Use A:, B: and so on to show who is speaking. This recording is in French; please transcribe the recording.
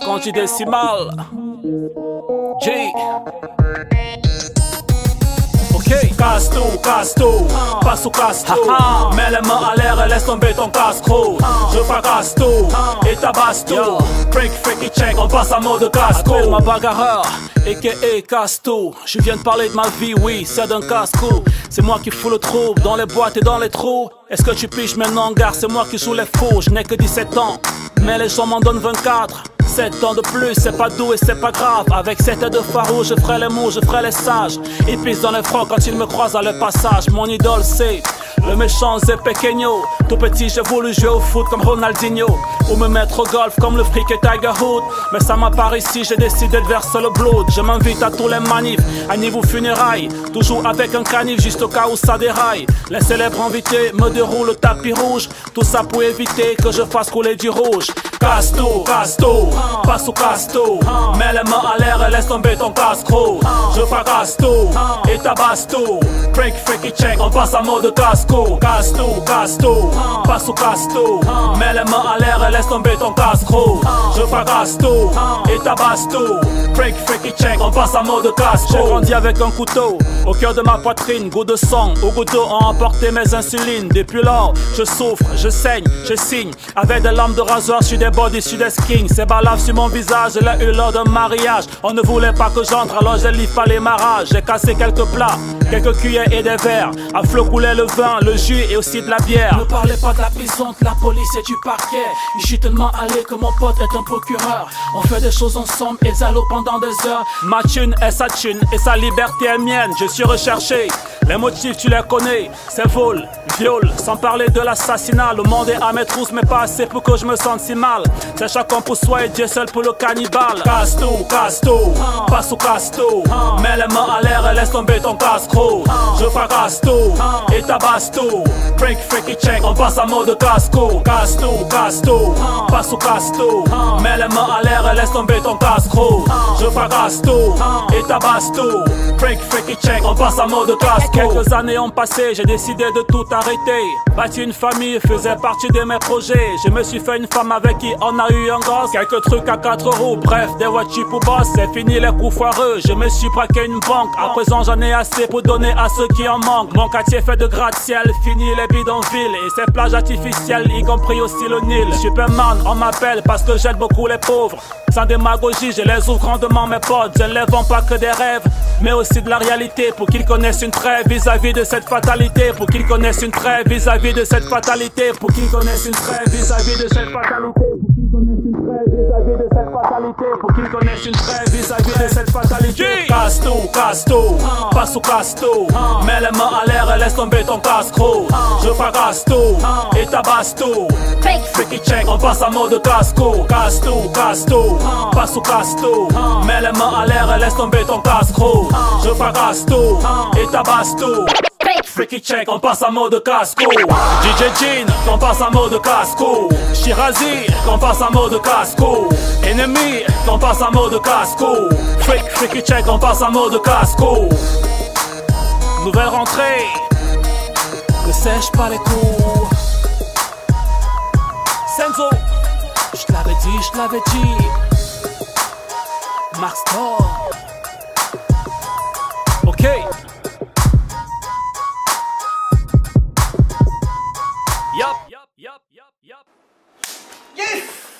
A: Quand décimal G. Ok. Casse-tout, passe au casse-tout. Mets les mains à l'air et laisse tomber ton casse-croûte. Je fracasse tout et tabasse tout. Break, freaky check, on passe à mode casse-cou. Appelle ma bagarreur, a.k.a. casse-tout. Je viens de parler de ma vie, oui, c'est d'un casse-cou. C'est moi qui fous le trouble dans les boîtes et dans les trous. Est-ce que tu piges maintenant, gare? C'est moi qui joue les fous. Je n'ai que 17 ans, mais les gens m'en donnent 24. 7 ans de plus, c'est pas doux et c'est pas grave. Avec 7 têtes de farou, je ferai les mots, je ferai les sages. Ils pissent dans les frocs quand ils me croisent à le passage. Mon idole c'est le méchant Zé Pequeño. Tout petit j'ai voulu jouer au foot comme Ronaldinho, ou me mettre au golf comme le fric et Tiger Hood. Mais ça m'a pas réussi, j'ai décidé de verser le blood. Je m'invite à tous les manifs, à niveau funérailles. Toujours avec un canif juste au cas où ça déraille. Les célèbres invités me déroulent le tapis rouge. Tout ça pour éviter que je fasse couler du rouge. Casse-tout, passe au casse-tout. Mets les mains à l'air et laisse tomber ton casse-croûte. Je fracasse tout et tabasse tout. Break, freaky check, on passe à mode casse-cou. Casse-tout, passe au casse-tout. Mets les mains à l'air et laisse tomber ton casse-croûte. Je fracasse tout et tabasse tout. Break, freaky check, on passe à mode casse-cou. J'ai grandi avec un couteau au cœur de ma poitrine. Goût de sang, au couteau ont emporté mes insulines. Depuis lors, je souffre, je saigne, je signe. Avec des lames de rasoir, je suis des body, je suis des skins. Ces balaves sur mon visage, je l'ai eu lors d'un mariage. On ne voulait pas que j'entre, alors je livre pas les marages. J'ai cassé quelques plats, quelques cuillères et des verres. À flot coulait le vin, le jus et aussi de la bière. Ne parlez pas de la prison, de la police et du parquet. Je suis tellement allé que mon pote est un procureur. On fait des choses ensemble et zalo pendant des heures. Ma thune est sa thune et sa liberté est mienne. Je suis recherché, les motifs tu les connais. C'est vol, viol, sans parler de l'assassinat. Le monde est à mes trousses mais pas assez pour que je me sente si mal. C'est chacun pour soi et Dieu seul pour le cannibale. Casse-tout, passe au casse-tout. Mets les mains à l'air et laisse tomber ton casse-croûte. Je fracasse tout et tabasse tout. Break, freaky check, on passe à mode casse-cou. Casse-tout, passe au casse-tout. Mets les mains à l'air et laisse tomber ton casse-croûte. Je fracasse tout et tabasse tout. Break, freaky check, on passe à mode casse-cou. Quelques années ont passé, j'ai décidé de tout arrêter. Bâtir une famille faisait partie de mes projets. Je me suis fait une femme avec qui on a eu un gosse. Quelques trucs à 4 roues, bref, des voitures pour boss. C'est fini les coups foireux, je me suis braqué une banque. À présent j'en ai assez pour donner à ceux qui en manquent. Mon quartier fait de gratte-ciel, fini les bidonvilles et ces plages artificielles, y compris aussi le Nil. Superman, on m'appelle parce que j'aide beaucoup les pauvres. Sans démagogie, je les ouvre grandement mes potes. Je ne les vends pas que des rêves, mais aussi de la réalité. Pour qu'ils connaissent une trêve vis-à-vis de cette fatalité. Pour qu'ils connaissent une trêve vis-à-vis de cette fatalité. Pour qu'ils connaissent une trêve vis-à-vis de cette fatalité. Pour qu'ils connaissent une trêve vis-à-vis de cette fatalité. Casse-tout, passe au casse-tout. Mets les mains à l'air et laisse tomber ton casse-croûte. Je fracasse tout et tabasse tout. Freaky check, on passe à mode casse-cou. Casse-tout, passe au casse-tout. Mets les mains à l'air et laisse tomber ton casse-croûte. Je fracasse tout et tabasse tout. Freaky check, on passe à mode casse-cou. DJ Jean, on passe à mode casse-cou. Shirazi, on passe à mode casse-cou. Ennemi, on passe à mode casse-cou. Freaky check, on passe à mode casse-cou. Nouvelle rentrée, ne sèche pas les coups. Senzo, je l'avais dit. Max Thor. Ok. Yup. Yes!